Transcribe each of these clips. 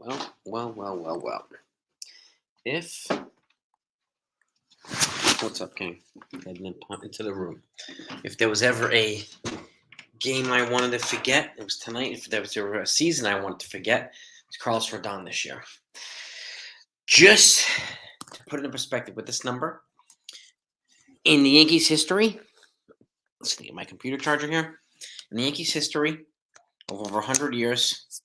Well. If what's up, King? Heading into the room. If there was ever a game I wanted to forget, it was tonight. If there was ever a season I wanted to forget, it's Carlos Rodon this year. Just to put it in perspective with this number, in the Yankees' history, let's get my computer charger here. In the Yankees' history of over 100 years,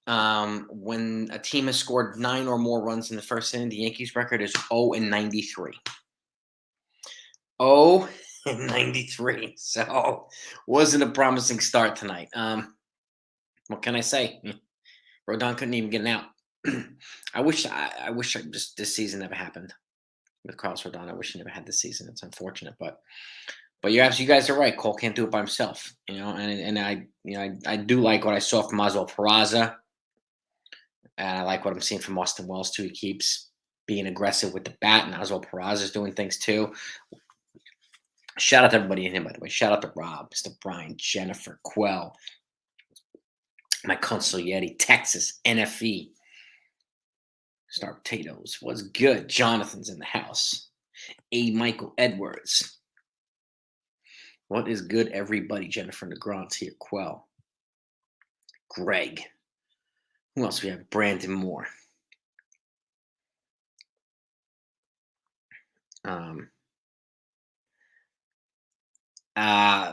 when a team has scored 9 or more runs in the first inning, the Yankees' record is 0-93. 0-93. So wasn't a promising start tonight. What can I say? Rodon couldn't even get an out. I wish just this season never happened with Carlos Rodon. I wish he never had this season. It's unfortunate, but you guys are right. Cole can't do it by himself, and I do like what I saw from MAUL Rodon. And I like what I'm seeing from Austin Wells too. He keeps being aggressive with the bat, and MAUL Rodon is doing things too. Shout out to everybody in here, by the way. Shout out to Rob, Mr. Brian, Jennifer, Quell, my consigliere, Texas, NFE, Star Potatoes. What's good? Jonathan's in the house. A. Michael Edwards. What is good, everybody? Jennifer Negrant's here. Quell. Greg. Who else we have? Brandon Moore.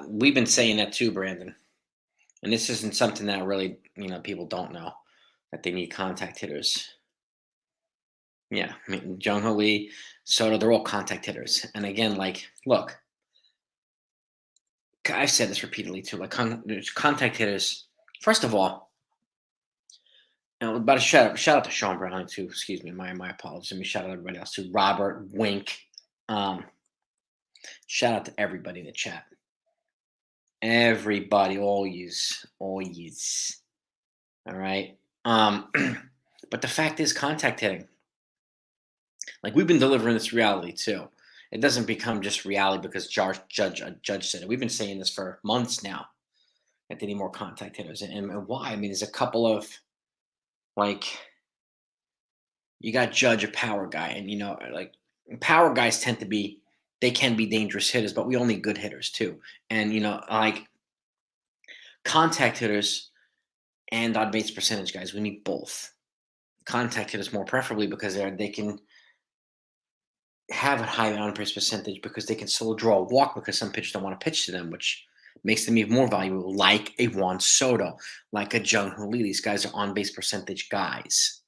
We've been saying that too, Brandon. And this isn't something that really, people don't know, that they need contact hitters. Yeah, I mean, Jung Ho Lee, Soto, they're all contact hitters. And again, look, I've said this repeatedly too. Contact hitters. First of all, about a shout out to Sean Brown too. Excuse me, my apologies. Let me shout out everybody else too. Robert, Wink. Shout out to everybody in the chat. Everybody, all yous. All right. But the fact is, contact hitting. We've been delivering this reality too. It doesn't become just reality because Judge said it. We've been saying this for months now, that they need more contact hitters. And why? I mean, there's a couple of you got Judge, a power guy, and power guys can be dangerous hitters, but we all need good hitters too. And contact hitters and on base percentage guys, we need both. Contact hitters more preferably because they can have a high on base percentage because they can still draw a walk because some pitchers don't want to pitch to them, which makes them even more valuable, like a Juan Soto, like a Jung Ho Lee. These guys are on base percentage guys,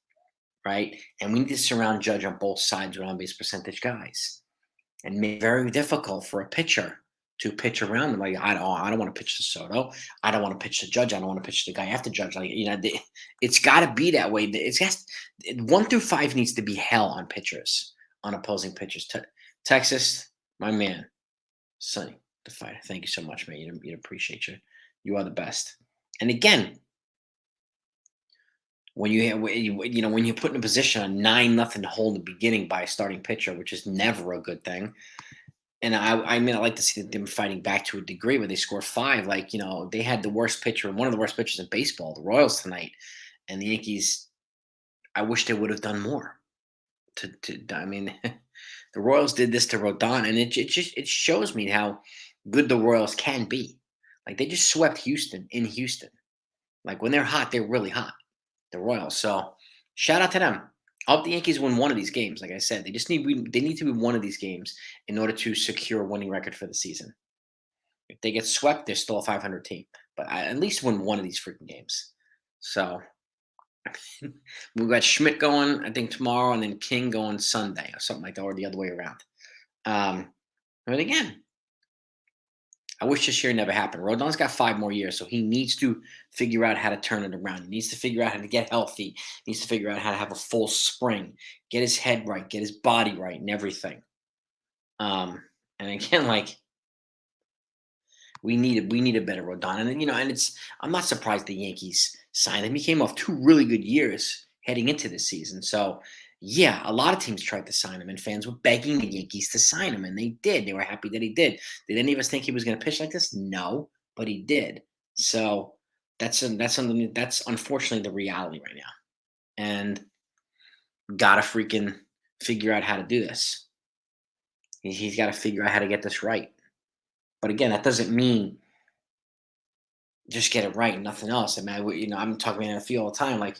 right? And we need to surround Judge on both sides with on base percentage guys, and make it very difficult for a pitcher to pitch around them. I don't want to pitch to Soto. I don't want to pitch to Judge. I don't want to pitch to the guy after Judge. It's got to be that way. 1 through 5 needs to be hell on pitchers, on opposing pitchers. Texas, my man, Sonny the Fighter. Thank you so much, man. You appreciate you. You are the best. And again, when you put in a position on 9-0 hole in the beginning by a starting pitcher, which is never a good thing. And I like to see them fighting back to a degree where they score 5. They had the worst pitcher, one of the worst pitchers in baseball, the Royals tonight, and the Yankees. I wish they would have done more. The Royals did this to Rodon, and it shows me how good the Royals can be. They just swept Houston in Houston. When they're hot, they're really hot. The Royals. So shout out to them. I hope the Yankees win one of these games. Like I said, they need to win one of these games in order to secure a winning record for the season. If they get swept, they're still a 500 team. But I at least win one of these freaking games. So we've got Schmidt going, I think, tomorrow, and then King going Sunday or something like that, or the other way around. But again, I wish this year never happened. Rodon's got 5 more years, so he needs to figure out how to turn it around. He needs to figure out how to get healthy. He needs to figure out how to have a full spring, get his head right, get his body right, and everything. And again, we need a better Rodon. And I'm not surprised the Yankees signed him. He came off 2 really good years heading into this season. So yeah, a lot of teams tried to sign him, and fans were begging the Yankees to sign him, and they did. They were happy that he did. Did any of us think he was going to pitch like this? No, but he did. So that's unfortunately the reality right now. and gotta freaking figure out how to do this. He's got to figure out how to get this right. But again, that doesn't mean just get it right and nothing else. I mean, I'm talking about NFL all the time. Like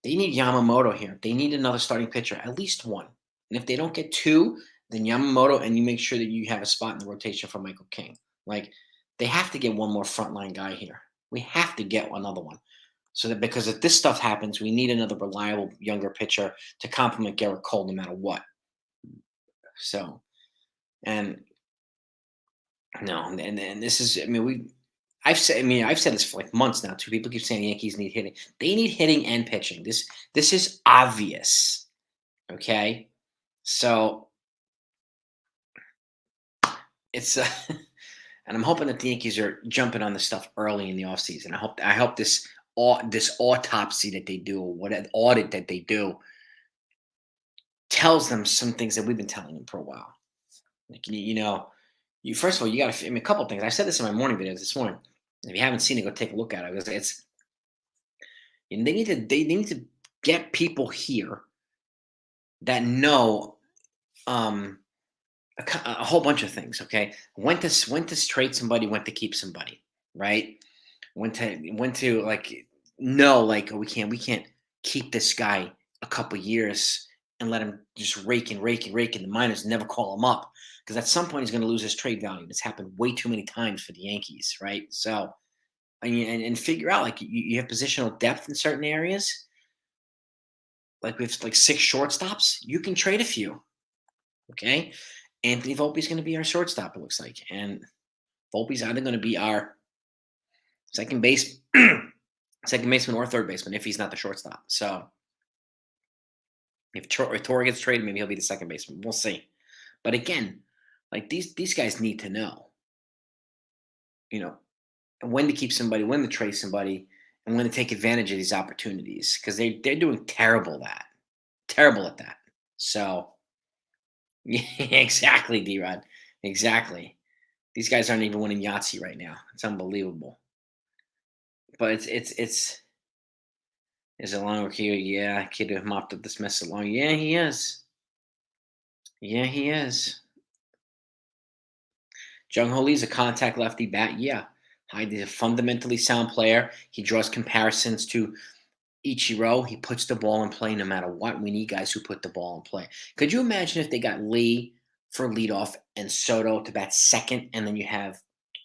they need Yamamoto here. They need another starting pitcher, at least one. And if they don't get two, then Yamamoto, and you make sure that you have a spot in the rotation for Michael King. Like they have to get one more frontline guy here. We have to get another one. So that because if this stuff happens, we need another reliable younger pitcher to complement Garrett Cole no matter what. So and no, and this is I mean I've said this for like months now too. People keep saying the Yankees need hitting. They need hitting and pitching. This is obvious. Okay? So it's and I'm hoping that the Yankees are jumping on this stuff early in the offseason. I hope this autopsy that they do, or what audit that they do, tells them some things that we've been telling them for a while. Like you first of all, you got to. I mean, a couple of things. I said this in my morning videos this morning. If you haven't seen it, go take a look at it because they need to get people here that know a whole bunch of things. Okay, when to trade somebody, when to keep somebody, right? When to like no, like oh, we can't keep this guy a couple years and let him just rake in the minors and never call him up because at some point he's going to lose his trade value. It's happened way too many times for the Yankees, right? So I mean, and figure out like you have positional depth in certain areas. Like we have like six shortstops, you can trade a few. Okay, Anthony Volpe's going to be our shortstop. It looks like, and Volpe's either going to be our second base, second baseman or third baseman if he's not the shortstop. So if Torre gets traded, maybe he'll be the second baseman. We'll see. But again, like these guys need to know, you know, when to keep somebody, when to trade somebody, and when to take advantage of these opportunities because they're doing terrible at that. So yeah, exactly, D-Rod, exactly. These guys aren't even winning Yahtzee right now. It's unbelievable. But it's is it long here? Yeah, kid who mopped up this mess along. Yeah, he is. Yeah, he is. Jung Ho Lee's a contact lefty bat. Yeah. He's a fundamentally sound player. He draws comparisons to Ichiro. He puts the ball in play no matter what. We need guys who put the ball in play. Could you imagine if they got Lee for leadoff and Soto to bat second, and then you have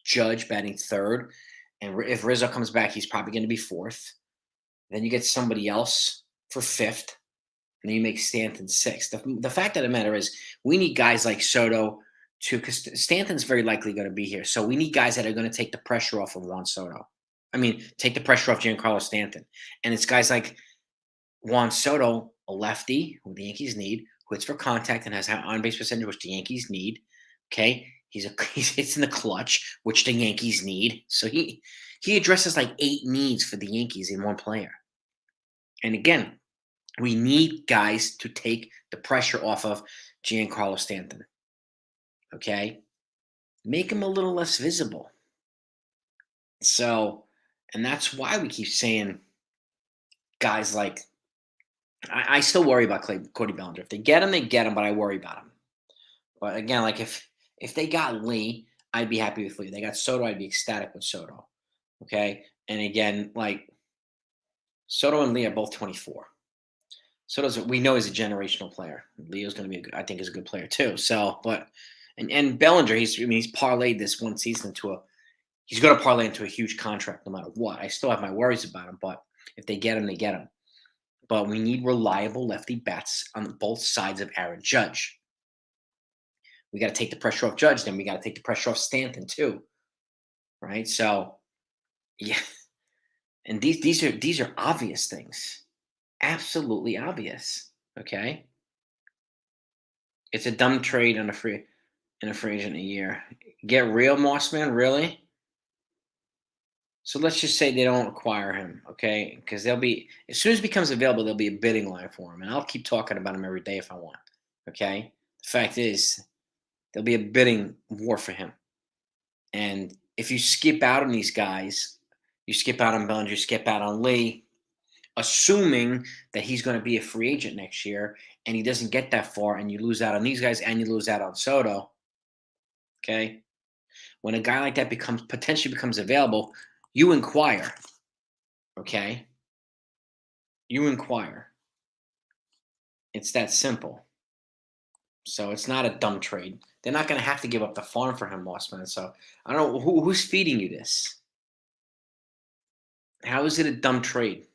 Judge batting third? And if Rizzo comes back, he's probably going to be fourth. Then you get somebody else for fifth, and then you make Stanton sixth. The fact of the matter is, we need guys like Soto because Stanton's very likely going to be here. So we need guys that are going to take the pressure off of Juan Soto. I mean, take the pressure off Giancarlo Stanton. And it's guys like Juan Soto, a lefty, who the Yankees need, who hits for contact and has high on-base percentage, which the Yankees need. Okay, he hits in the clutch, which the Yankees need. So he addresses like 8 needs for the Yankees in one player. And again, we need guys to take the pressure off of Giancarlo Stanton. Okay, make him a little less visible. So, and that's why we keep saying guys like I still worry about Cody Bellinger. If they get him, they get him, but I worry about him. But again, like if they got Lee, I'd be happy with Lee. They got Soto, I'd be ecstatic with Soto. Okay, and again, like Soto and Lee are both 24. Soto's we know he's a generational player. Leo's going to be, I think, is a good player too. So, but and Bellinger, he's parlayed this one season into he's going to parlay into a huge contract no matter what. I still have my worries about him, but if they get him, they get him. But we need reliable lefty bats on both sides of Aaron Judge. We got to take the pressure off Judge, then we got to take the pressure off Stanton too, right? So, yeah, and these are obvious things, absolutely obvious. Okay, it's a dumb trade on a free agent a year. Get real, Mossman, really? So let's just say they don't acquire him, okay? Because they'll be as soon as he becomes available, there'll be a bidding line for him, and I'll keep talking about him every day if I want. Okay. The fact is, there'll be a bidding war for him, and if you skip out on these guys, you skip out on Bellinger, you skip out on Lee, assuming that he's going to be a free agent next year and he doesn't get that far and you lose out on these guys and you lose out on Soto, okay? When a guy like that potentially becomes available, you inquire, okay? You inquire. It's that simple. So it's not a dumb trade. They're not going to have to give up the farm for him, Mossman. So I don't know who's feeding you this. How is it a dumb trade?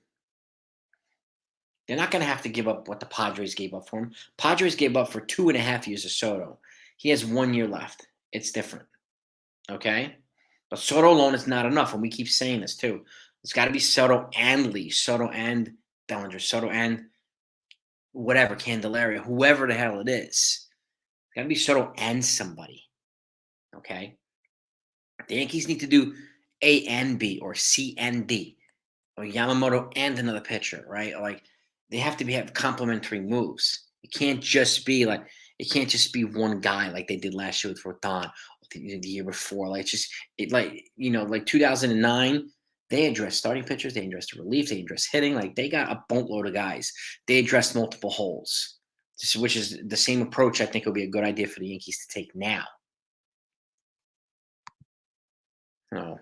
They're not going to have to give up what the Padres gave up for him. Padres gave up for 2.5 years of Soto. He has 1 year left. It's different. Okay? But Soto alone is not enough. And we keep saying this too. It's got to be Soto and Lee, Soto and Bellinger, Soto and whatever, Candelaria, whoever the hell it is. It's got to be Soto and somebody. Okay? The Yankees need to do A and B or C and D or Yamamoto and another pitcher, right? Like they have to have complementary moves. It can't just be one guy like they did last year with Rodon, the year before. Like like 2009, they addressed starting pitchers, they addressed relief, they addressed hitting. Like they got a boatload of guys. They addressed multiple holes, which is the same approach I think would be a good idea for the Yankees to take now. No.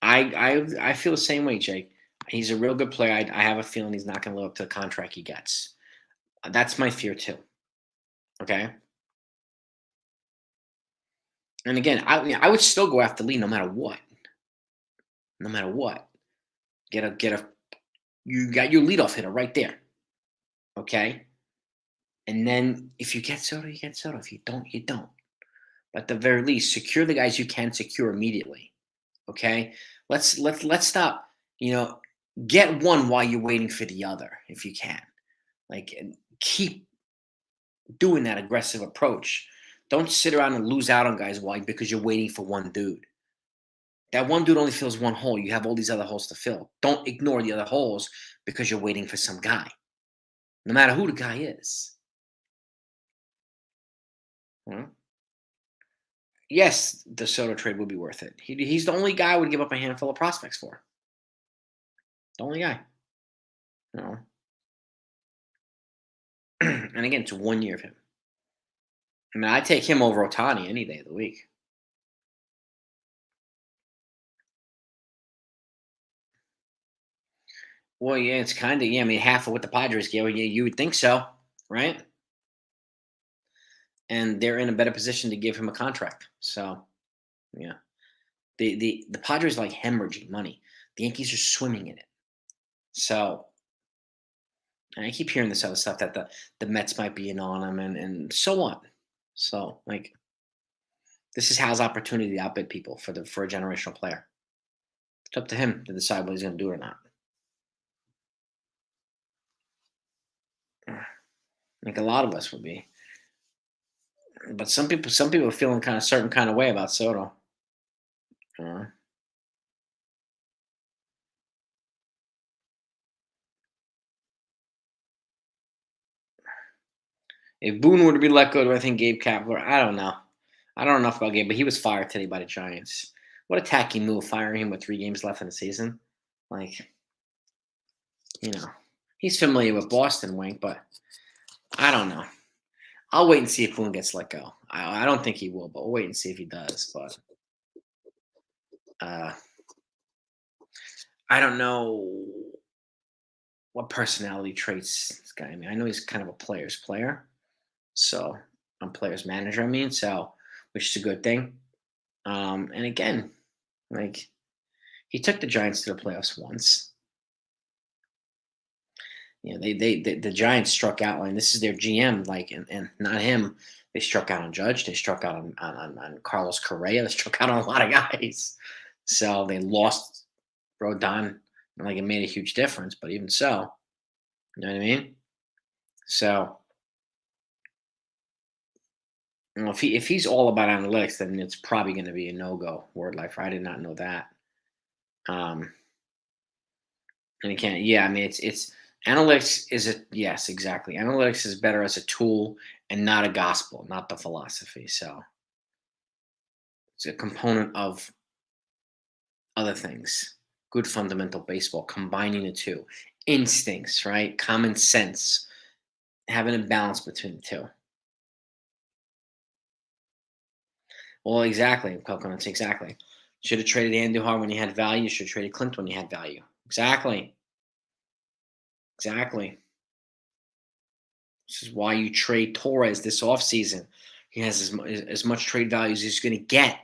I feel the same way, Jake. He's a real good player. I have a feeling he's not going to live up to the contract he gets. That's my fear too. Okay. And again, I would still go after Lee no matter what. No matter what. Get a you got your leadoff hitter right there. Okay. And then if you get Soto, you get Soto. If you don't, you don't. But at the very least, secure the guys you can secure immediately. Okay. Let's stop. Get one while you're waiting for the other, if you can. Like, and keep doing that aggressive approach. Don't sit around and lose out on guys because you're waiting for one dude. That one dude only fills one hole. You have all these other holes to fill. Don't ignore the other holes because you're waiting for some guy, no matter who the guy is. Yes, the Soto trade would be worth it. He's the only guy I would give up a handful of prospects for. The only guy. You know. And again, it's 1 year of him. I mean, I'd take him over Otani any day of the week. Well, yeah, it's kind of, yeah. I mean, half of what the Padres gave. Yeah, you would think so, right? And they're in a better position to give him a contract. So, yeah, the Padres like hemorrhaging money. The Yankees are swimming in it. So, and I keep hearing this other stuff that the Mets might be in on him, and so on. So, like, this is Hal's opportunity to outbid people for a generational player. It's up to him to decide what he's going to do or not. Like a lot of us would be, but some people are feeling kind of certain kind of way about Soto. Uh, if Boone were to be let go, do I think Gabe Kapler? I don't know. I don't know enough about Gabe, but he was fired today by the Giants. What a tacky move, firing him with 3 games left in the season. Like, he's familiar with Boston, Wink, but I don't know. I'll wait and see if Boone gets let go. I don't think he will, but we'll wait and see if he does. But uh, I don't know what personality traits this guy. I mean, I know he's kind of a player's player, so I'm player's manager. I mean, so which is a good thing. And again, like he took the Giants to the playoffs once. The Giants struck out. And this is their GM, like, and not him. They struck out on Judge. They struck out on Carlos Correa. They struck out on a lot of guys. So they lost Rodon. Like it made a huge difference, but even so, you know what I mean? So, if he's all about analytics, then it's probably going to be a no-go. Word life. I did not know that. And again, yeah, I mean, it's analytics is yes, exactly. Analytics is better as a tool and not a gospel, not the philosophy. So it's a component of other things. Good fundamental baseball, combining the two. Instincts, right? Common sense, having a balance between the two. Well, exactly, coconuts, exactly. Should have traded Andujar when he had value. You should have traded Clint when he had value. Exactly, exactly. This is why you trade Torres this offseason. He has as much trade value as he's going to get.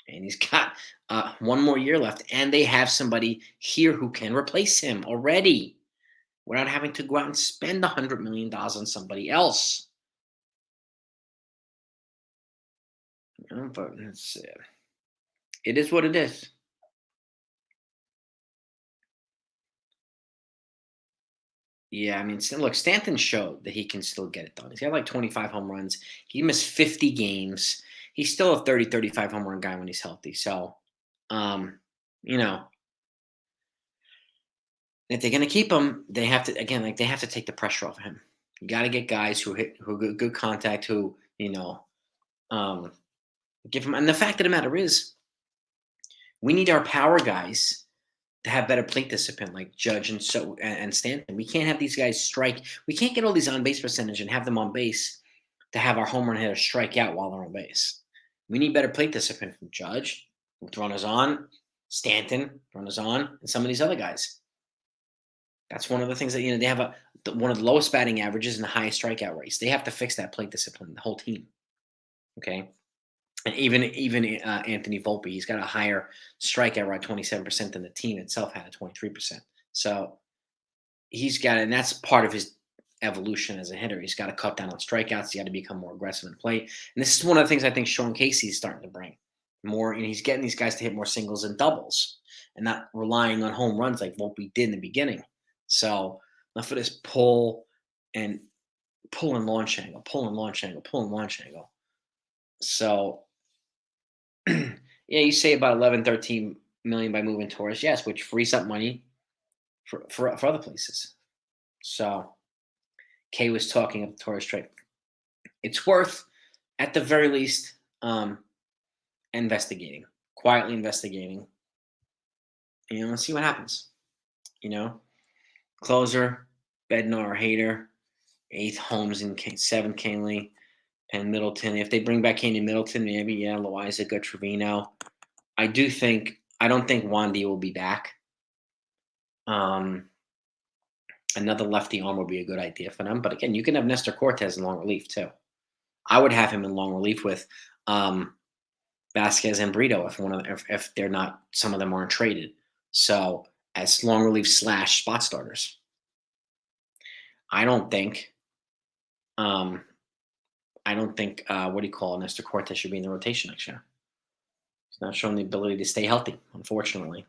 And he's got one more year left. And they have somebody here who can replace him already without having to go out and spend $100 million on somebody else. You know, but it is what it is. Yeah, I mean, look, Stanton showed that he can still get it done. He's got like 25 home runs. He missed 50 games. He's still a 30, 35 home run guy when he's healthy. So, um, you know, if they're going to keep him, they have to, again, like they have to take the pressure off of him. You got to get guys who good contact, who, um, give him. And the fact of the matter is, we need our power guys to have better plate discipline, like Judge and Stanton. We can't have these guys strike. We can't get all these on base percentage and have them on base to have our home run hitter strike out while they're on base. We need better plate discipline from Judge, with runners on, Stanton, runners on, and some of these other guys. That's one of the things that they have one of the lowest batting averages and the highest strikeout rates. They have to fix that plate discipline, the whole team. Okay, and even Anthony Volpe, he's got a higher strikeout rate, 27% than the team itself had at 23%. So he's got, and that's part of his evolution as a hitter. He's got to cut down on strikeouts. He got to become more aggressive in play. And this is one of the things I think Sean Casey is starting to bring more. And he's getting these guys to hit more singles and doubles, and not relying on home runs like Volpe did in the beginning. So enough of this pull and launch angle, pull and launch angle, pull and launch angle. So yeah, you say about 11, 13 million by moving Torres, yes, which frees up money for other places. So Kay was talking of the Torres trade. It's worth, at the very least, investigating, quietly investigating. Let's see what happens. Closer, Bednar, Hader, 8th Holmes and 7th Canley, Penn Middleton. If they bring back Kane and Middleton, maybe Loaiza, good Trevino. I don't think Wandy will be back. Another lefty arm would be a good idea for them. But again, you can have Nestor Cortez in long relief too. I would have him in long relief with Vasquez and Brito if they're not, some of them aren't traded. So as long relief / spot starters. I don't think what do you call Nestor Cortez should be in the rotation next year. He's not showing the ability to stay healthy, unfortunately.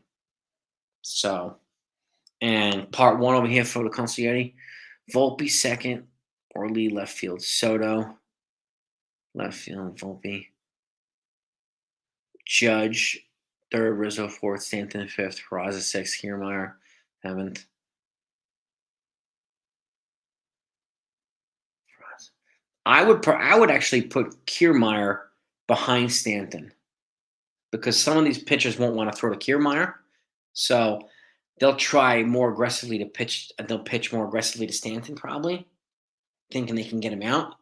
So, and part one over here for the Consigliere, Volpe second, or lead left field, Soto, left field, Volpe, Judge, third, Rizzo fourth, Stanton fifth, Peraza sixth, Kiermaier seventh. I would actually put Kiermaier behind Stanton, because some of these pitchers won't want to throw to Kiermaier, so they'll try more aggressively to pitch. They'll pitch more aggressively to Stanton, probably thinking they can get him out.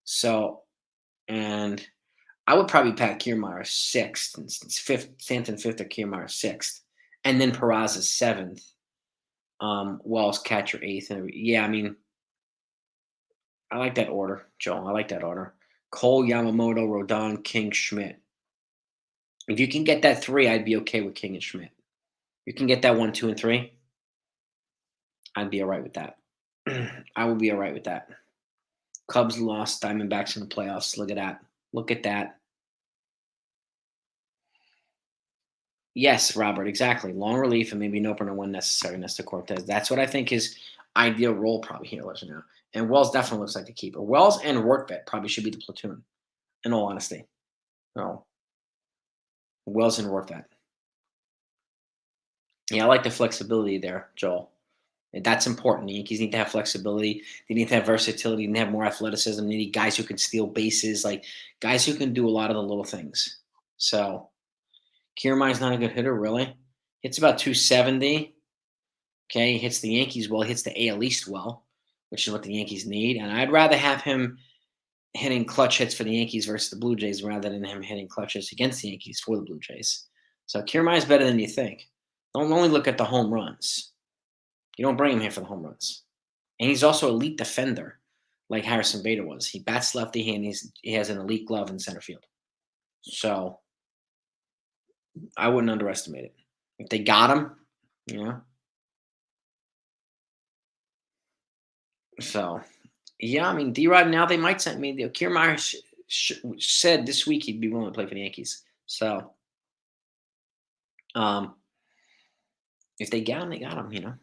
So, and I would probably pat Kiermaier sixth, and fifth, Stanton fifth, or Kiermaier sixth, and then Peraza seventh. Wells catcher eighth, and yeah, I mean, I like that order, Joel. I like that order. Cole, Yamamoto, Rodon, King, Schmidt. If you can get that 3, I'd be okay with King and Schmidt. You can get that 1, 2, and 3, I'd be all right with that. I would be all right with that. Cubs lost, Diamondbacks in the playoffs. Look at that. Look at that. Yes, Robert, exactly. Long relief and maybe an opener when necessary, Nestor Cortez. That's what I think his ideal role probably here was now. And Wells definitely looks like the keeper. Wells and Rortvedt probably should be the platoon, in all honesty. No. Wells and Rortvedt. Yeah, I like the flexibility there, Joel. That's important. The Yankees need to have flexibility. They need to have versatility. They need to have more athleticism. They need guys who can steal bases, like guys who can do a lot of the little things. So Kiermaier's not a good hitter, really. Hits about 270. Okay, he hits the Yankees well. He hits the AL East well, which is what the Yankees need. And I'd rather have him hitting clutch hits for the Yankees versus the Blue Jays rather than him hitting clutch hits against the Yankees for the Blue Jays. So Kiermaier's better than you think. Don't only look at the home runs. You don't bring him here for the home runs. And he's also an elite defender, like Harrison Bader was. He bats lefty and he has an elite glove in center field. So I wouldn't underestimate it. If they got him, you know. So yeah, I mean D-Rod now they might send me. Kiermaier said this week he'd be willing to play for the Yankees. So um, if they got him, they got him. You know.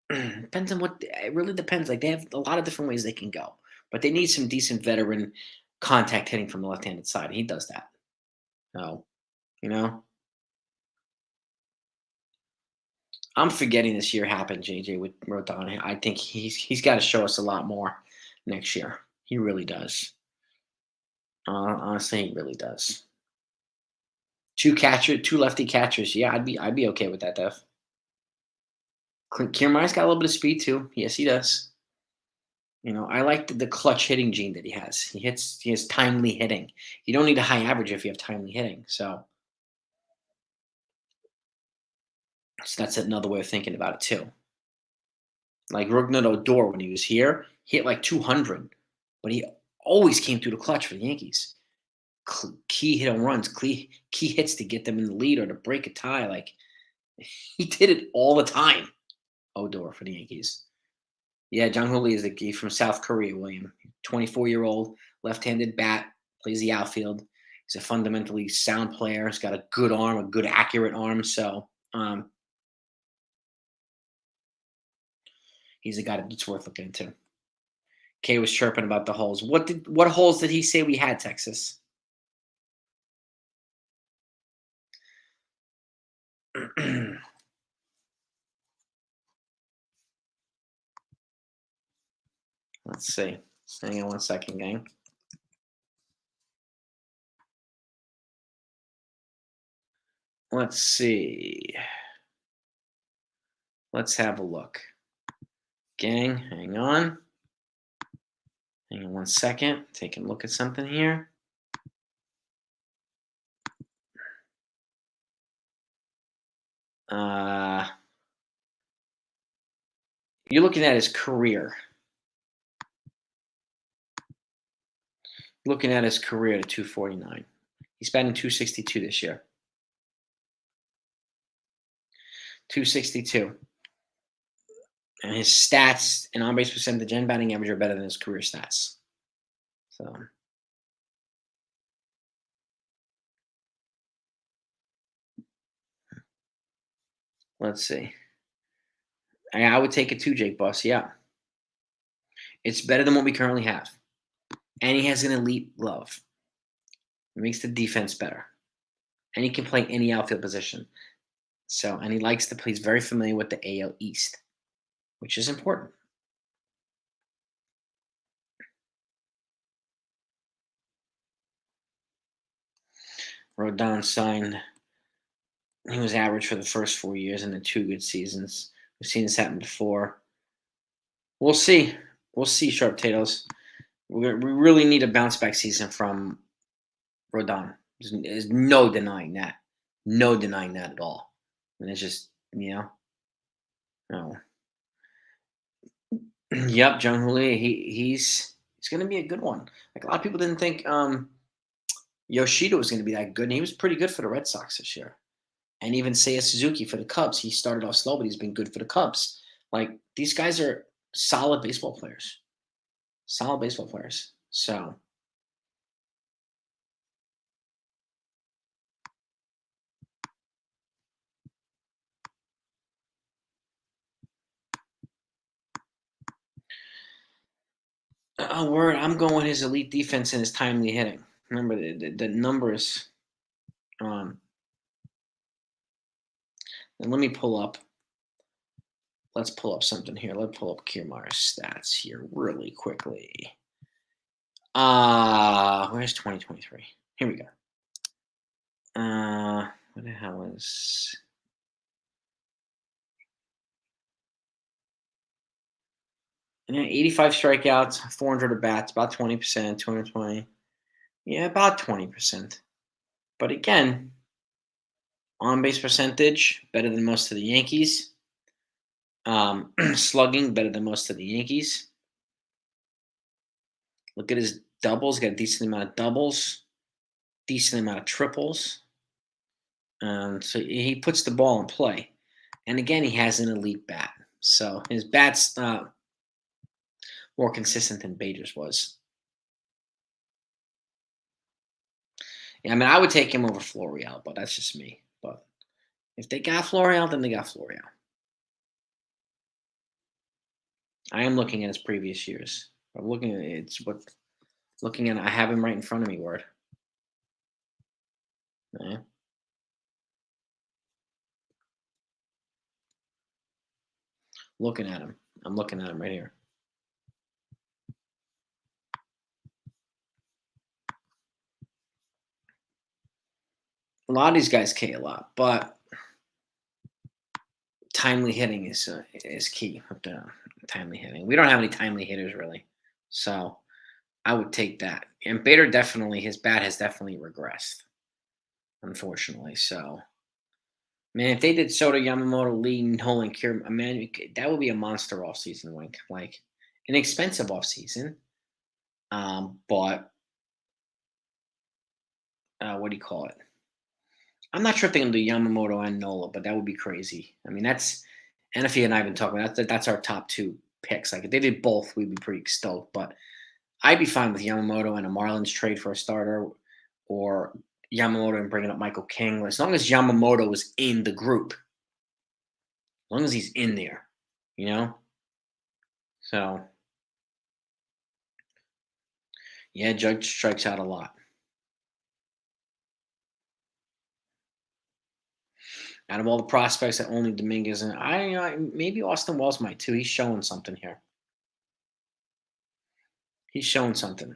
Depends on what it really depends. Like they have a lot of different ways they can go, but they need some decent veteran contact hitting from the left-handed side. He does that. So, you know, I'm forgetting this year happened, JJ, with Rodon. I think he's got to show us a lot more next year. He really does. Honestly, he really does. Two lefty catchers. Yeah, I'd be okay with that, Def. Kiermaier's got a little bit of speed too. Yes, he does. You know, I like the clutch hitting gene that he has. He has timely hitting. You don't need a high average if you have timely hitting. So that's another way of thinking about it too. Like Rougned Odor, when he was here, he hit like 200, but he always came through the clutch for the Yankees. Key hit on runs, key hits to get them in the lead or to break a tie. Like he did it all the time. Odor for the Yankees. Yeah, Jung Hoo Lee is a key from South Korea, William. 24-year-old, left-handed bat, plays the outfield. He's a fundamentally sound player. He's got a good arm, a good accurate arm. So he's a guy that's worth looking into. Kay was chirping about the holes. What holes did he say we had, Texas? Let's see. Hang on 1 second, gang. Let's see. Let's have a look. Gang, hang on. Hang on 1 second. Take a look at something here. You're looking at his career. Looking at his career at 249. He's batting 262 this year. 262. And his stats and on-base percentage and batting average are better than his career stats. So let's see. I would take it too, Jake Boss. Yeah. It's better than what we currently have. And he has an elite glove. It makes the defense better. And he can play any outfield position. So, and he likes to play, he's very familiar with the AL East, which is important. Rodon signed, he was average for the first 4 years and then 2 good seasons. We've seen this happen before. We'll see. We'll see, Sharp Potatoes. We really need a bounce back season from Rodon. There's no denying that. No denying that at all. And it's just, no. Yep, Jung Hoo Lee. He's going to be a good one. Like a lot of people didn't think Yoshida was going to be that good, and he was pretty good for the Red Sox this year. And even Seiya Suzuki for the Cubs. He started off slow, but he's been good for the Cubs. Like these guys are solid baseball players. Solid baseball players. So word, I'm going with his elite defense and his timely hitting. Remember the numbers. And let me pull up. Let's pull up something here. Let's pull up Kiermaier's stats here really quickly. Where's 2023? Here we go. What the hell is? Yeah, 85 strikeouts, 400 at bats, about 20%, 220. Yeah, about 20%. But again, on base percentage better than most of the Yankees. Slugging better than most of the Yankees. Look at his doubles. Got a decent amount of doubles, decent amount of triples. So he puts the ball in play. And again, he has an elite bat. So his bat's more consistent than Bader's was. Yeah, I mean, I would take him over Florial, but that's just me. But if they got Florial, then they got Florial. I am looking at his previous years. I'm looking at it's what looking at. I have him right in front of me. Word. Yeah. Looking at him. I'm looking at him right here. A lot of these guys K a lot, but timely hitting is key with the timely hitting. We don't have any timely hitters really, so I would take that. And Bader definitely his bat has definitely regressed, unfortunately. So man, if they did Soto, Yamamoto, Lee, Nolan, Kieran, man, that would be a monster offseason, like an expensive offseason. But what do you call it? I'm not sure if they're gonna do Yamamoto and Nola, but that would be crazy. I mean, that's Anafi and I have been talking about that's our top two picks. Like if they did both, we'd be pretty stoked. But I'd be fine with Yamamoto and a Marlins trade for a starter, or Yamamoto and bringing up Michael King. As long as Yamamoto is in the group, as long as he's in there, you know. So yeah, Judge strikes out a lot. Out of all the prospects that only Dominguez and maybe Austin Wells might too. He's showing something here. He's showing something.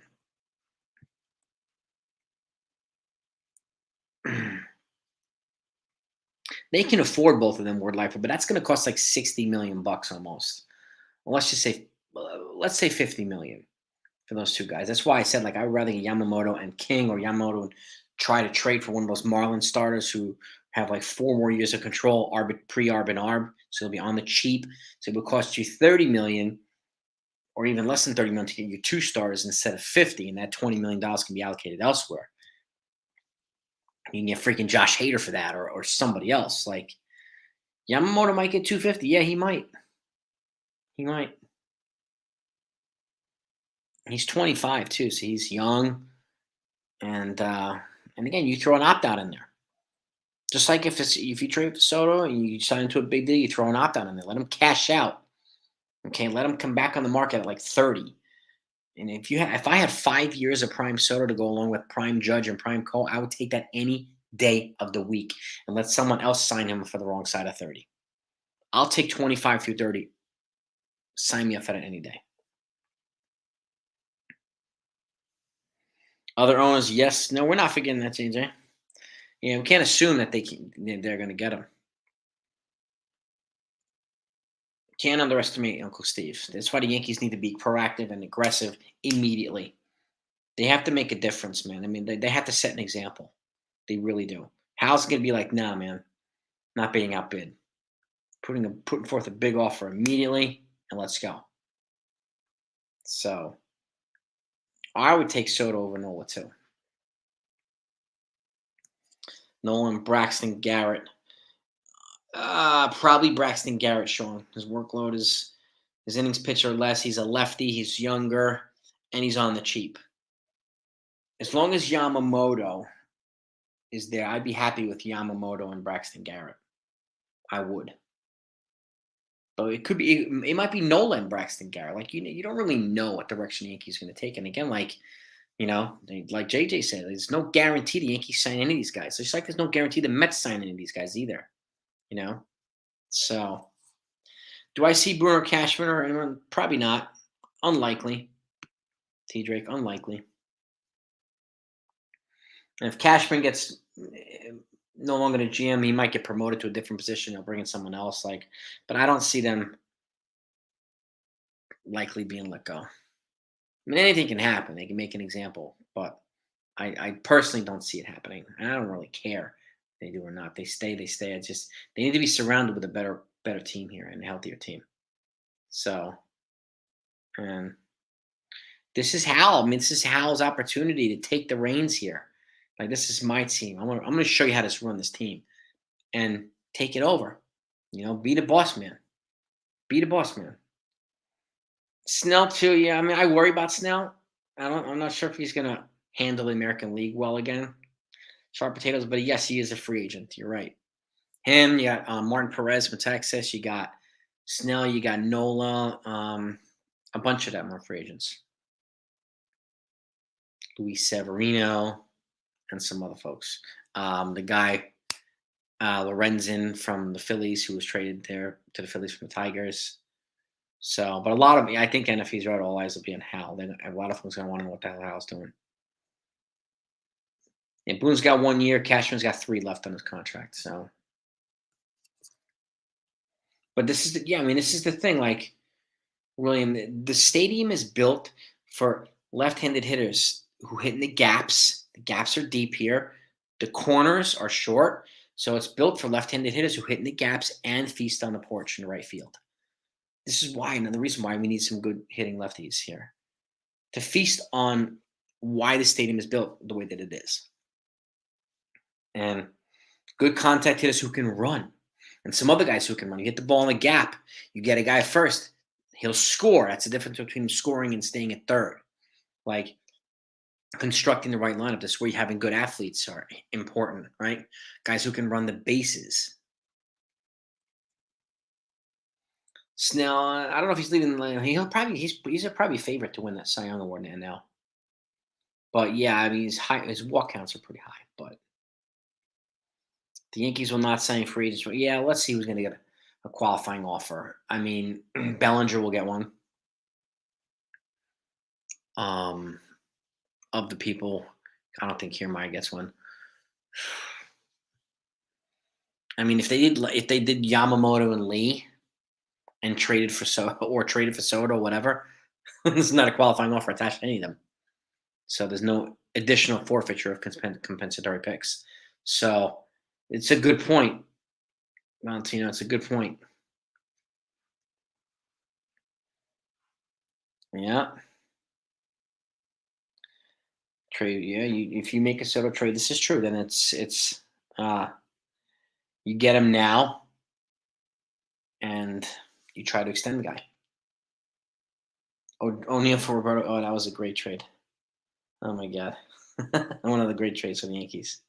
They can afford both of them, Ward Lifer, but that's going to cost like 60 million bucks almost. Well, let's say 50 million for those two guys. That's why I said like I would rather get Yamamoto and King, or Yamamoto and try to trade for one of those Marlin starters who have like 4 more years of control, pre-arb and arb, so they'll be on the cheap. So it would cost you 30 million or even less than 30 million to get you two stars instead of 50, and that $20 million can be allocated elsewhere. You can get freaking Josh Hader for that, or somebody else. Like Yamamoto might get 250. Yeah, he might. He might. He's 25 too, so he's young. And again, you throw an opt out in there. Just like if you trade for Soto and you sign into a big deal, you throw an opt out in there. Let him cash out. Okay, let him come back on the market at like 30. And if I had 5 years of prime Soto to go along with prime Judge and prime Cole, I would take that any day of the week and let someone else sign him for the wrong side of 30. I'll take 25 through 30. Sign me up for that any day. Other owners, yes. No, we're not forgetting that, JJ. Yeah, we can't assume that they're going to get him. Can't underestimate Uncle Steve. That's why the Yankees need to be proactive and aggressive immediately. They have to make a difference, man. I mean, they have to set an example. They really do. Hal's going to be like, nah, man, not being outbid. Putting forth a big offer immediately, and let's go. So I would take Soto over Nola too. Nolan, Braxton, Garrett. Probably Braxton Garrett, Sean. His workload is his innings pitched are less. He's a lefty. He's younger, and he's on the cheap. As long as Yamamoto is there, I'd be happy with Yamamoto and Braxton Garrett. I would. But it could be. It might be Nola and Braxton Garrett. Like you don't really know what direction the Yankees going to take. And again, like like JJ said, there's no guarantee the Yankees sign any of these guys. Just like there's no guarantee the Mets sign any of these guys either. So do I see Bruno Cashman or anyone? Probably not. Unlikely. T. Drake, unlikely. And if Cashman gets no longer the GM. He might get promoted to a different position. They'll bring in someone else. Like, but I don't see them likely being let go. I mean, anything can happen. They can make an example, but I personally don't see it happening. And I don't really care if they do or not. They stay, they stay. I just they need to be surrounded with a better team here and a healthier team. So, and this is Hal. I mean, this is Hal's opportunity to take the reins here. Like, this is my team. I'm gonna show you how to run this team and take it over. Be the boss man. Be the boss man. Snell too. Yeah, I mean, I worry about Snell. I'm not sure if he's gonna handle the American League well again. Sharp potatoes, but yes, he is a free agent. You're right. Him, you got Martin Perez from Texas. You got Snell. You got Nola. A bunch of them are free agents. Luis Severino and some other folks. The guy Lorenzen from the Phillies, who was traded there to the Phillies from the Tigers. So, but a lot of I think NFT's right. All eyes will be on Hal. A lot of things going to want to know what the hell Hal's doing. And Boone's got 1 year. Cashman's got 3 left on his contract. So, but this is I mean, this is the thing. Like, William, the stadium is built for left-handed hitters who hit in the gaps. The gaps are deep here. The corners are short. So it's built for left-handed hitters who hit in the gaps and feast on the porch in the right field. This is why, another reason why we need some good hitting lefties here to feast on why the stadium is built the way that it is. And good contact hitters who can run, and some other guys who can run. You get the ball in the gap, you get a guy first, he'll score. That's the difference between scoring and staying at third. Like, constructing the right lineup. That's where you having good athletes are important, right? Guys who can run the bases. Snell, I don't know if he's leaving. He's a probably favorite to win that Cy Young award now. But yeah, I mean, his walk counts are pretty high. But the Yankees will not sign free agents. Yeah, let's see who's going to get a qualifying offer. I mean, Bellinger will get one. Of the people, I don't think Kiermaier gets one. I mean, if they did Yamamoto and Lee and traded for Soto, whatever, this is not a qualifying offer attached to any of them. So there's no additional forfeiture of compensatory picks. So it's a good point, Valentino. It's a good point. Yeah. Trade. Yeah. If you make a Soto trade, this is true. Then it's you get him now, and you try to extend the guy. O'Neill for Roberto. Oh, that was a great trade. Oh my god, one of the great trades for the Yankees.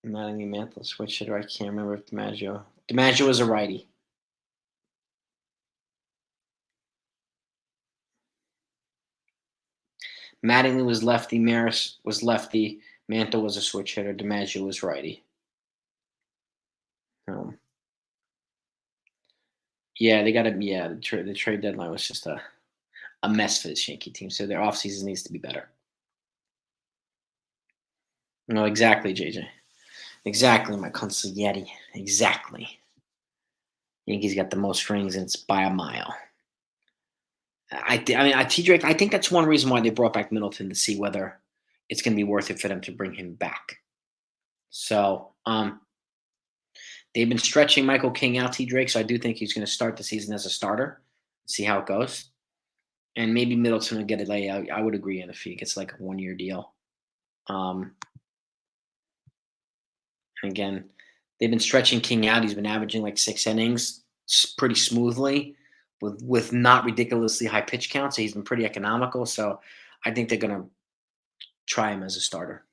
Mattingly Mantle switch hitter. I can't remember if DiMaggio was a righty. Mattingly was lefty. Maris was lefty. Mantle was a switch hitter. DiMaggio was righty. Yeah, they got to. Yeah, the trade deadline was just a mess for this Yankee team. So their offseason needs to be better. No, exactly, JJ. Exactly, my consigliere. Exactly. Yankees got the most rings, and it's by a mile. T Drake. I think that's one reason why they brought back Middleton to see whether it's going to be worth it for them to bring him back. So, they've been stretching Michael King out, T Drake. So I do think he's going to start the season as a starter. See how it goes, and maybe Middleton will get it layout. I would agree, and if he gets like a 1-year deal. Again, they've been stretching King out. He's been averaging like 6 innings pretty smoothly with not ridiculously high pitch counts. So he's been pretty economical. So I think they're going to try him as a starter.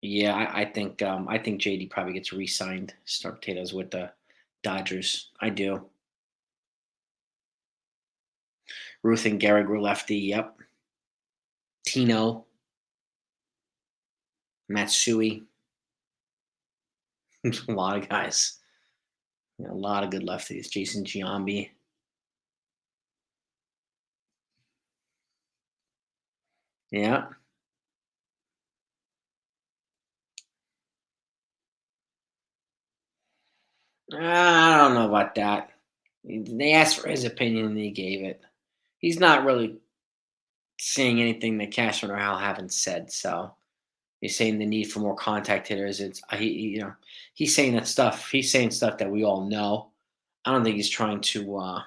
Yeah, I think JD probably gets re-signed. Start potatoes with the Dodgers. I do. Ruth and Gehrig were lefty. Yep. Tino, Matsui. A lot of guys. A lot of good lefties. Jason Giambi. Yeah. I don't know about that. They asked for his opinion and he gave it. He's not really saying anything that Cashman or Hal haven't said. So he's saying the need for more contact hitters. It's he's saying that stuff. He's saying stuff that we all know. I don't think he's trying to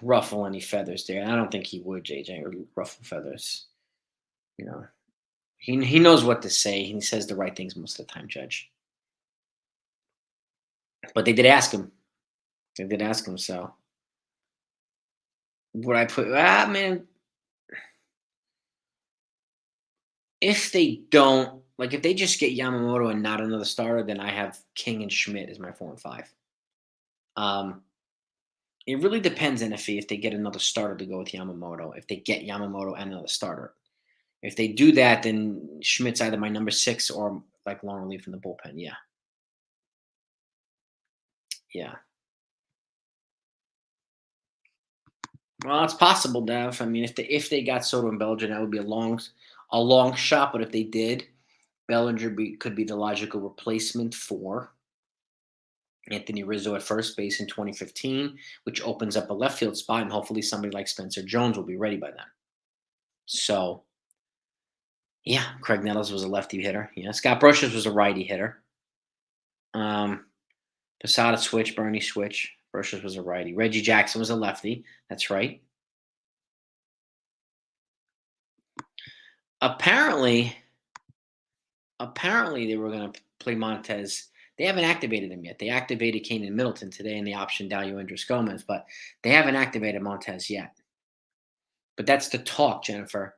ruffle any feathers there. I don't think he would, JJ, or ruffle feathers. You know, he knows what to say. And he says the right things most of the time, Judge. But they did ask him. They did ask him. So would I put? Man, if they don't like, if they just get Yamamoto and not another starter, then I have King and Schmidt as my 4 and 5. Um, it really depends on if they get another starter to go with Yamamoto. If they get Yamamoto and another starter, if they do that, then Schmidt's either my number 6 or like long relief in the bullpen. Yeah, yeah. Well, it's possible, Dev. I mean, if they got Soto and Bellinger, that would be a long shot. But if they did, Bellinger could be the logical replacement for Anthony Rizzo at first base in 2015, which opens up a left field spot, and hopefully somebody like Spencer Jones will be ready by then. So, yeah, Craig Nettles was a lefty hitter. Yeah, Scott Brosius was a righty hitter. Posada switch, Bernie switch. Brosius was a righty. Reggie Jackson was a lefty. That's right. Apparently, apparently they were going to play Montez. They haven't activated him yet. They activated Kane and Middleton today, and they optioned Dalio Andres Gomez, but they haven't activated Montez yet. But that's the talk, Jennifer,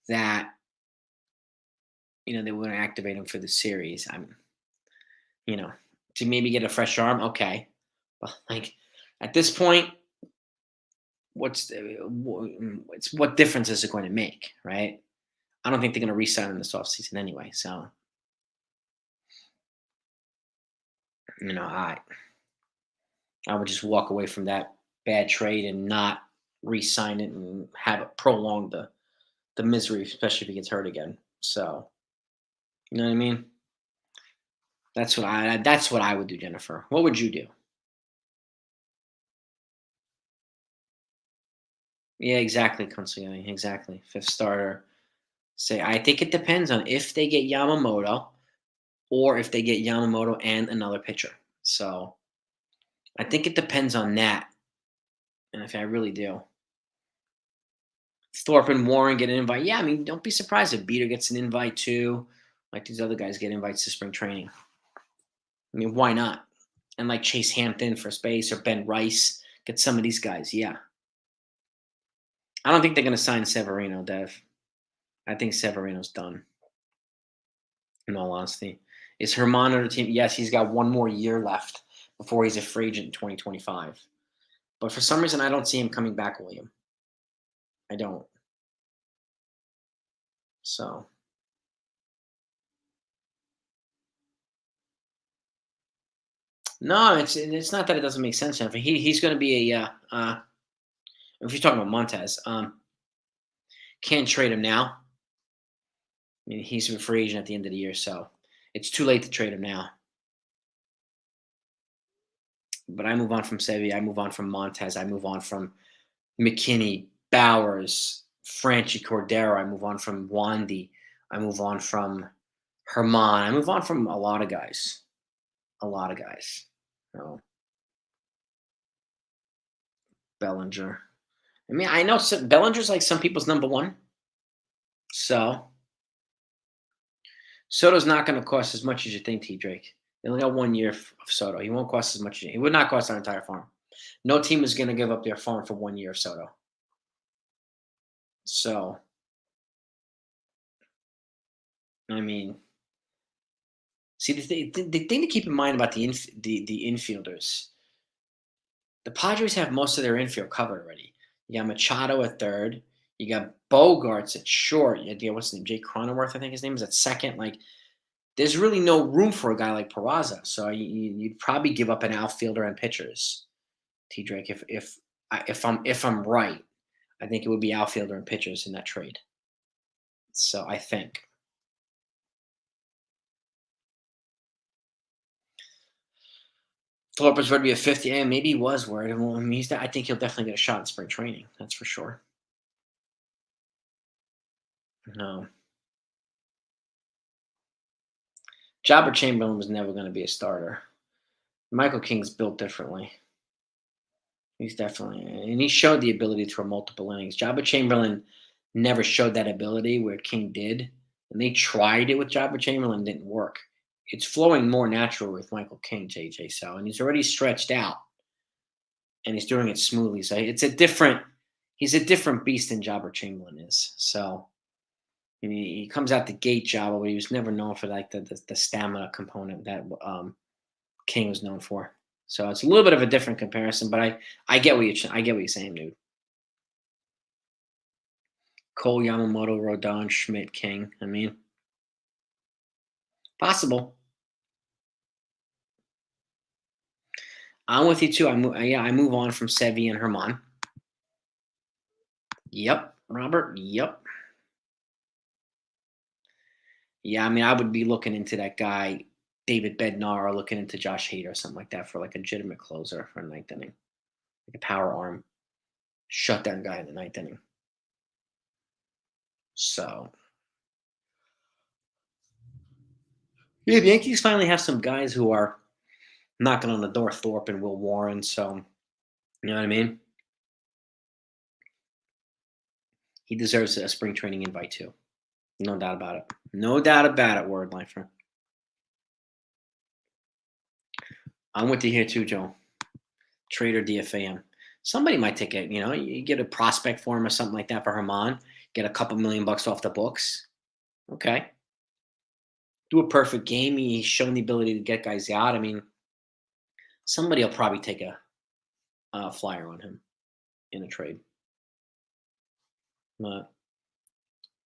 that they were going to activate him for the series. You know, to maybe get a fresh arm, okay, but like at this point, what difference is it going to make, right? I don't think they're going to re-sign him this offseason anyway. So I would just walk away from that bad trade and not re-sign it and have it prolong the misery, especially if he gets hurt again. So you know what I mean? That's what I would do, Jennifer. What would you do? Yeah, exactly, Consigliere. Exactly. Fifth starter. Say I think it depends on if they get Yamamoto or if they get Yamamoto and another pitcher. So I think it depends on that. And if I really do. Thorpe and Warren get an invite. Yeah, I mean, don't be surprised if Beater gets an invite too. Like these other guys get invites to spring training. I mean, why not? And like Chase Hampton for space or Ben Rice, get some of these guys. Yeah. I don't think they're going to sign Severino, Dev. I think Severino's done, in all honesty. Is Herman on the team? Yes, he's got one more year left before he's a free agent in 2025. But for some reason, I don't see him coming back, William. I don't. So, no, it's not that it doesn't make sense, Jennifer. He's going to be if you're talking about Montez, can't trade him now. I mean, he's a free agent at the end of the year, so it's too late to trade him now. But I move on from Sevy. I move on from Montez. I move on from McKinney, Bowers, Franchi Cordero. I move on from Wandy. I move on from Herman. I move on from a lot of guys. A lot of guys. Bellinger. I mean, I know Bellinger's like some people's number one. So Soto's not going to cost as much as you think, T. Drake. They only got 1 year of Soto. He won't cost as much. He would not cost our entire farm. No team is going to give up their farm for 1 year of Soto. So, I mean, see the thing to keep in mind about the infielders. The Padres have most of their infield covered already. You got Machado at third. You got Bogarts at short. You got what's his name? Jake Cronenworth, I think his name is at second. Like, there's really no room for a guy like Peraza. So you'd probably give up an outfielder and pitchers. T Drake, if I'm right, I think it would be outfielder and pitchers in that trade. So I think. Thorpe was ready to be a 50, and maybe he was worried. Well, I mean, I think he'll definitely get a shot in spring training. That's for sure. No. Jobber Chamberlain was never going to be a starter. Michael King's built differently. He's definitely, and he showed the ability to throw multiple innings. Jabba Chamberlain never showed that ability where King did, and they tried it with Jabba Chamberlain, didn't work. It's flowing more natural with Michael King, JJ. So, and he's already stretched out, and he's doing it smoothly. So it's a different, he's a different beast than Jabba Chamberlain is. So he comes out the gate, Jabba, but he was never known for like the stamina component that King was known for. So it's a little bit of a different comparison, but I get what you're saying, dude. Cole, Yamamoto, Rodon, Schmidt, King. I mean, possible. I'm with you too. I move on from Sevi and Herman. Yep, Robert. Yep. Yeah, I mean, I would be looking into that guy, David Bednar, or looking into Josh Hader or something like that for like a legitimate closer for a ninth inning, like a power arm shutdown guy in the ninth inning. So yeah, the Yankees finally have some guys who are knocking on the door. Thorpe and Will Warren. So you know what I mean. He deserves a spring training invite too. No doubt about it. No doubt about it. Word lifer. I'm with you here too, Joe. Trade or DFA him. Somebody might take it. You know, you get a prospect for him or something like that for Herman. Get a couple $1,000,000 off the books. Okay. Do a perfect game. He's shown the ability to get guys out. I mean, somebody will probably take a flyer on him in a trade. But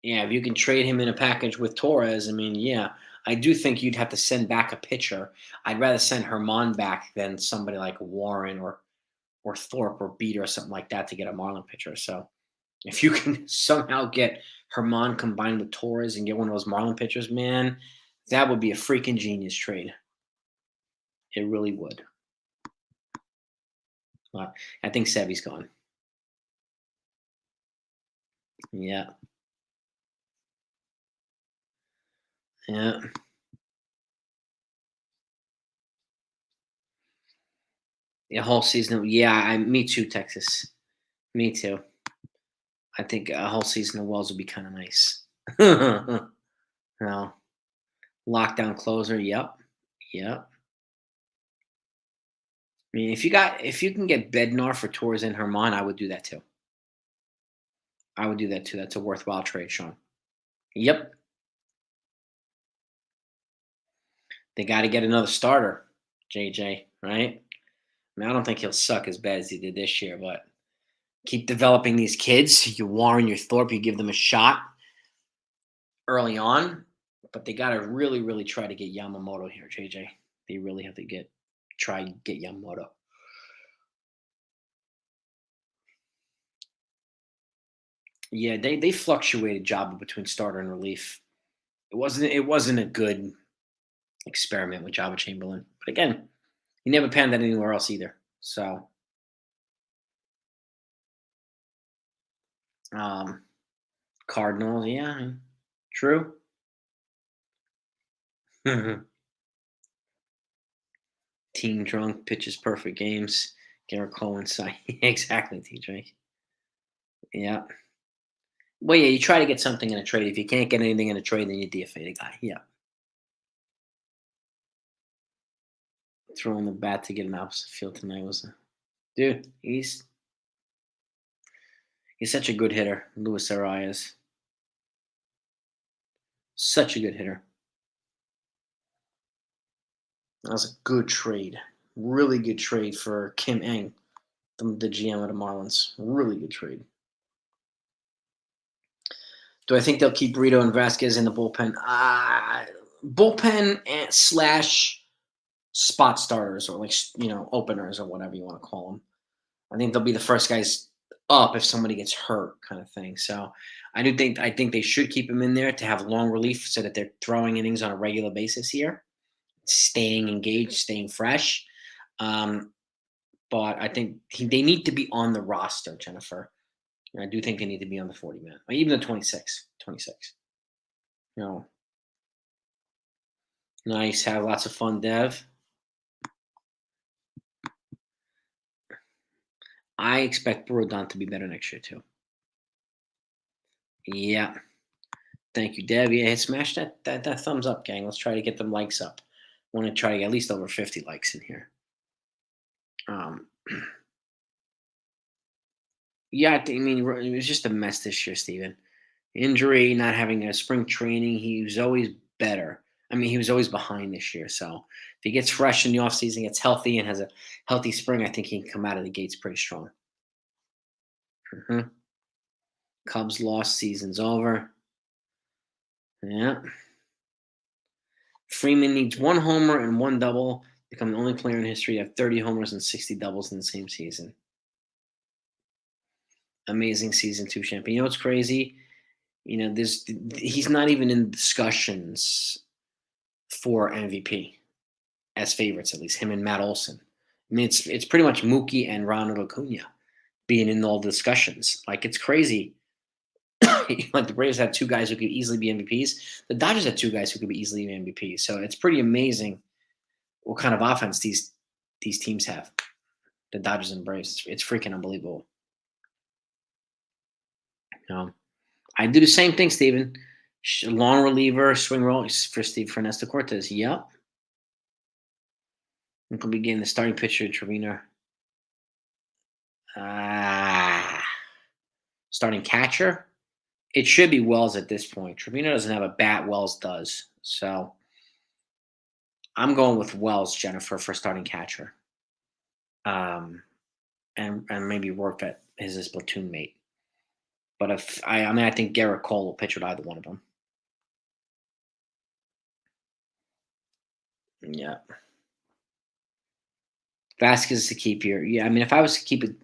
yeah, if you can trade him in a package with Torres, I mean, yeah, I do think you'd have to send back a pitcher. I'd rather send Herman back than somebody like Warren or Thorpe or Beater or something like that to get a Marlin pitcher. So if you can somehow get Herman combined with Torres and get one of those Marlin pitchers, man, that would be a freaking genius trade. It really would. I think Sevy's gone. Yeah. Yeah. The whole season. Yeah, me too, Texas. Me too. I think a whole season of Wells would be kind of nice. No. Lockdown closer. Yep. Yep. I mean, if you can get Bednar for Torres and Herman, I would do that too. I would do that too. That's a worthwhile trade, Sean. Yep. They got to get another starter, JJ. Right? I mean, I don't think he'll suck as bad as he did this year, but keep developing these kids. You Warren, your Thorpe, you give them a shot early on, but they got to really, really try to get Yamamoto here, JJ. They really have to try to get Yamamoto. Yeah, they fluctuated Jabba between starter and relief. It wasn't a good experiment with Jabba Chamberlain, but again, he never panned out anywhere else either. So, um, Cardinals, yeah, true. Team drunk, pitches perfect games. Garrett Cole inside. Exactly, TJ. Yeah. Well, yeah, you try to get something in a trade. If you can't get anything in a trade, then you DFA the guy. Yeah. Throwing the bat to get him out of the field tonight was dude, he's such a good hitter, Luis Arias. Such a good hitter. That was a good trade. Really good trade for Kim Eng, the GM of the Marlins. Really good trade. Do I think they'll keep Burrito and Vasquez in the bullpen? Bullpen slash spot starters or like openers or whatever you want to call them. I think they'll be the first guys up if somebody gets hurt, kind of thing. So I think they should keep him in there to have long relief so that they're throwing innings on a regular basis here, staying engaged, staying fresh. Um, but I think they need to be on the roster, Jennifer. And I do think they need to be on the 40 man, or even the 26. 26. No, nice. Have lots of fun, Dev. I expect Rodon to be better next year too. Yeah. Thank you, Deb. Yeah, smash that thumbs up, gang. Let's try to get them likes up. Want to try to get at least over 50 likes in here. Um, yeah, I mean, it was just a mess this year, Steven. Injury, not having a spring training. He was always better. I mean, he was always behind this year. So if he gets fresh in the offseason, gets healthy, and has a healthy spring, I think he can come out of the gates pretty strong. Mhm. Cubs lost, season's over. Yeah. Freeman needs one homer and one double, become the only player in history to have 30 homers and 60 doubles in the same season. Amazing season two champion. You know what's crazy? This he's not even in discussions for MVP as favorites, at least him and Matt Olson. I mean, it's pretty much Mookie and Ronald Acuna being in all the discussions. Like it's crazy. Like the Braves had two guys who could easily be MVPs. The Dodgers had two guys who could be easily MVPs. So it's pretty amazing what kind of offense these teams have. The Dodgers and Braves. It's freaking unbelievable. I do the same thing, Steven. Long reliever, swing roll for Steve Fernesta Cortez. Yep. We could be getting the starting pitcher, Trevino. Ah, starting catcher. It should be Wells at this point. Trevino doesn't have a bat. Wells does. So I'm going with Wells, Jennifer, for starting catcher. And maybe work at his platoon mate. But I think Garrett Cole will pitch with either one of them. Yeah. Vasquez to keep here. Yeah, I mean, if I was to keep it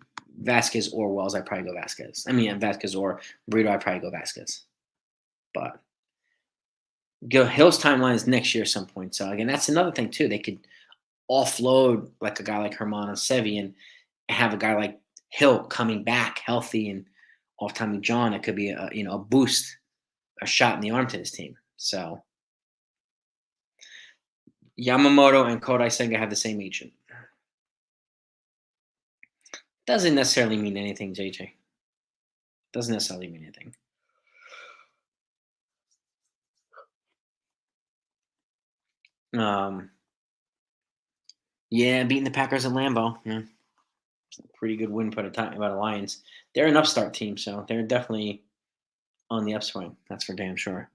Vasquez or Wells, I'd probably go Vasquez. I mean, Vasquez or Burrito, I'd probably go Vasquez. But Hill's timeline is next year at some point. So again, that's another thing too. They could offload like a guy like Hermano Sevi and have a guy like Hill coming back healthy and off Tommy John. It could be a boost, a shot in the arm to this team. So Yamamoto and Kodai Senga have the same agent. Doesn't necessarily mean anything, JJ. Doesn't necessarily mean anything. Um, yeah, beating the Packers at Lambeau. Yeah, pretty good win for the time about the Lions. They're an upstart team, so they're definitely on the upswing. That's for damn sure.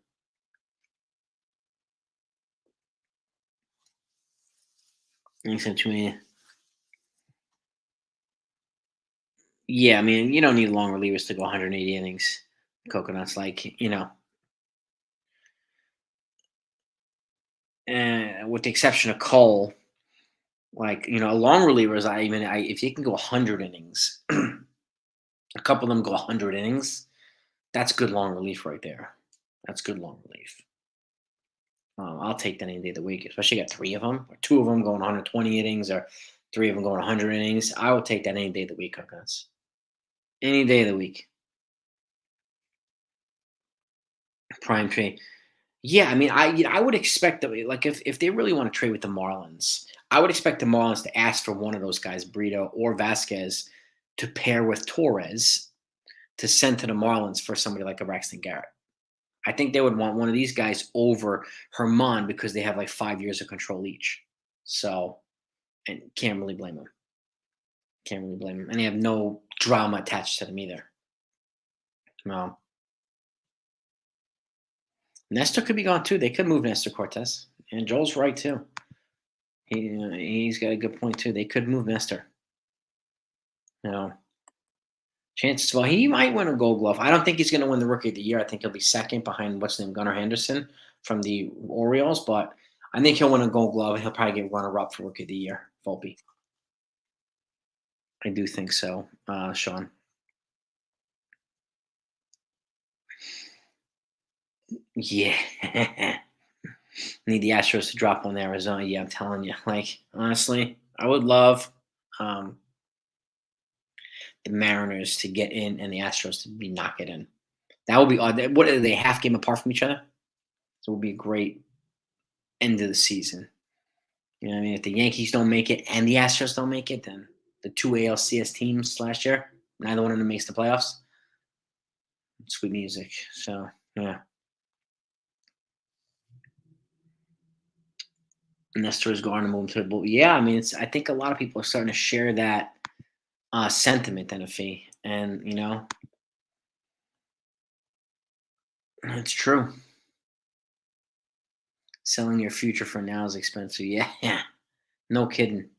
Thanks to me. Yeah, I mean, you don't need long relievers to go 180 innings. Coconuts, and with the exception of Cole, a long relievers. If you can go 100 innings, a couple of them go 100 innings. That's good long relief right there. That's good long relief. I'll take that any day of the week, especially got three of them, or two of them going 120 innings, or three of them going 100 innings. I will take that any day of the week, Coconuts. Any day of the week. Prime trade. Yeah, I mean, I would expect that, like, if they really want to trade with the Marlins, I would expect the Marlins to ask for one of those guys, Brito or Vasquez, to pair with Torres to send to the Marlins for somebody like a Braxton Garrett. I think they would want one of these guys over Herman because they have like 5 years of control each. So, and can't really blame them. Can't really blame them. And they have no drama attached to them either. No. Nestor could be gone too. They could move Nestor Cortez. And Joel's right too. He's got a good point too. They could move Nestor. You know, chances. Well, he might win a Gold Glove. I don't think he's going to win the Rookie of the Year. I think he'll be second behind what's his name, Gunnar Henderson from the Orioles. But I think he'll win a Gold Glove and he'll probably get runner-up for Rookie of the Year. Volpe. I do think so, Sean. Yeah. Need the Astros to drop on Arizona. Yeah, I'm telling you. Like, honestly, I would love um, the Mariners to get in and the Astros to be knock it in. That would be odd. What are they, half game apart from each other? So it would be a great end of the season. You know what I mean? If the Yankees don't make it and the Astros don't make it, then the two ALCS teams last year, neither one of them makes the playoffs. Sweet music. So yeah, Nestor's going to move to the bull. Yeah, I mean, it's. I think a lot of people are starting to share that sentiment, NFE, and it's true. Selling your future for now is expensive. Yeah, yeah, no kidding.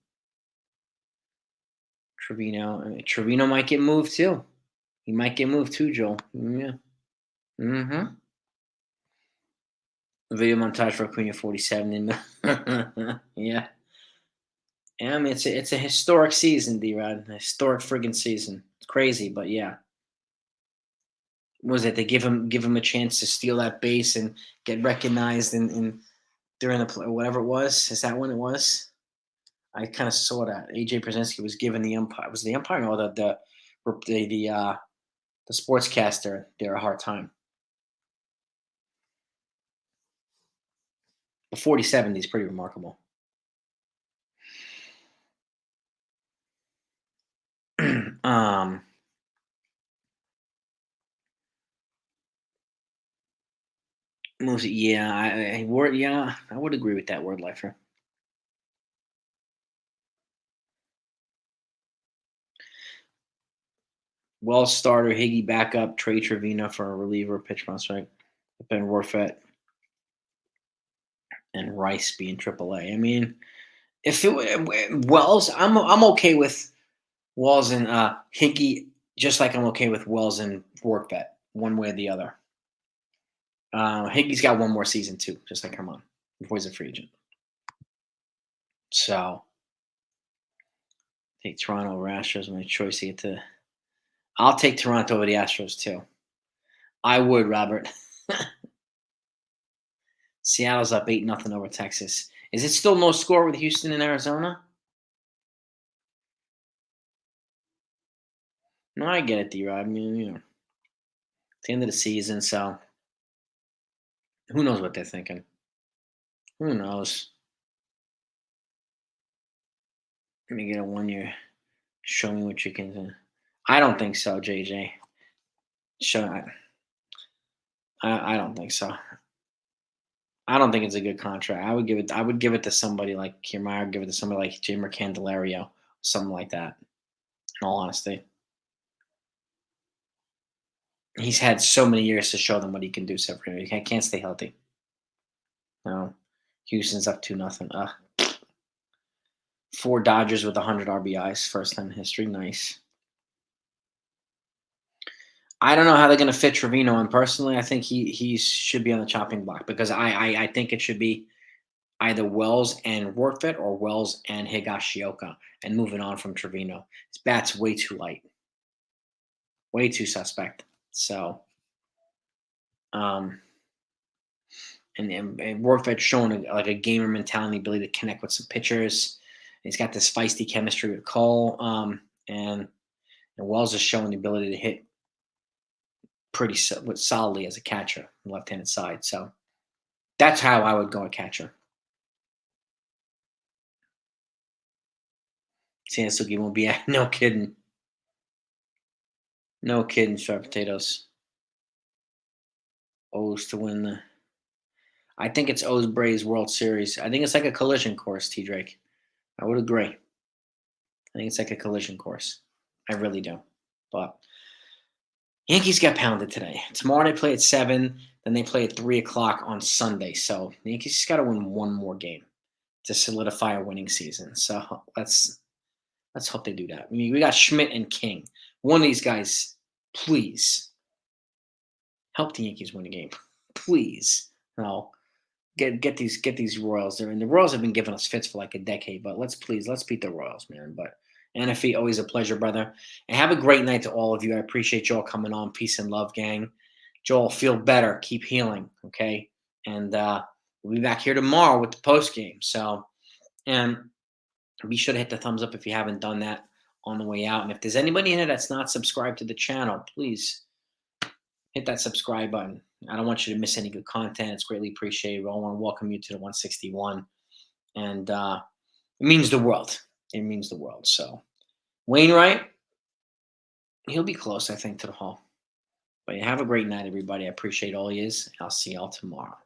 Trevino might get moved too. He might get moved too, Joel. Yeah. Mm-hmm. Video montage for Acuna 47. Yeah. Yeah, I mean it's a historic season, D-Rod. A historic friggin' season. It's crazy, but yeah. Was it they give him a chance to steal that base and get recognized in during the play, whatever it was? Is that when it was? I kind of saw that AJ Brzezinski was giving the umpire, was the umpire or the sportscaster there a hard time. The 40-70 is pretty remarkable. um, yeah, I would agree with that word lifer. Well starter, Higgy backup, Trey Trevino for a reliever, pitch prospect, Ben Warfet, and Rice being AAA. I mean, if Wells, I'm okay with Wells and Higgy, just like I'm okay with Wells and Warfet, one way or the other. Higgy's got one more season too, just like Herman before he's a free agent. So take Toronto over Astros. My choice to get to. I'll take Toronto over the Astros too. I would, Robert. Seattle's up 8-0 over Texas. Is it still no score with Houston and Arizona? No, I get it, D-Rod. I mean, it's the end of the season, so who knows what they're thinking? Who knows? Let me get a 1 year. Show me what you can do. I don't think so, JJ. Show I don't think so. I don't think it's a good contract. I would give it to somebody like Kiermaier, give it to somebody like Jamer Candelario, something like that. In all honesty. He's had so many years to show them what he can do separately. He can't stay healthy. No. Houston's up 2-0. Four Dodgers with 100 RBIs, first time in history. Nice. I don't know how they're going to fit Trevino, and personally, I think he should be on the chopping block because I think it should be either Wells and Workfit or Wells and Higashioka, and moving on from Trevino. His bat's way too light, way too suspect. So, um, and Workfit's showing like a gamer mentality, ability to connect with some pitchers. He's got this feisty chemistry with Cole, and Wells is showing the ability to hit pretty solidly as a catcher on the left-handed side. So that's how I would go at catcher. Sansuki won't be no kidding. No kidding, sharp potatoes. O's to win the. I think it's O's Braves World Series. I think it's like a collision course, T Drake. I would agree. I think it's like a collision course. I really do. But Yankees got pounded today. Tomorrow they play at 7, then they play at 3 o'clock on Sunday. So the Yankees just got to win one more game to solidify a winning season. So let's hope they do that. I mean, we got Schmidt and King. One of these guys, please help the Yankees win the game. Please, no, get these Royals there. And the Royals have been giving us fits for like a decade. But let's beat the Royals, man. But NFE, always a pleasure, brother. And have a great night to all of you. I appreciate you all coming on. Peace and love, gang. Joel, feel better. Keep healing. Okay. And we'll be back here tomorrow with the post game. So, and be sure to hit the thumbs up if you haven't done that on the way out. And if there's anybody in here that's not subscribed to the channel, please hit that subscribe button. I don't want you to miss any good content. It's greatly appreciated. I want to welcome you to the 161. And it means the world. It means the world. So, Wainwright, he'll be close, I think, to the hall. But have a great night, everybody. I appreciate all yous. I'll see y'all tomorrow.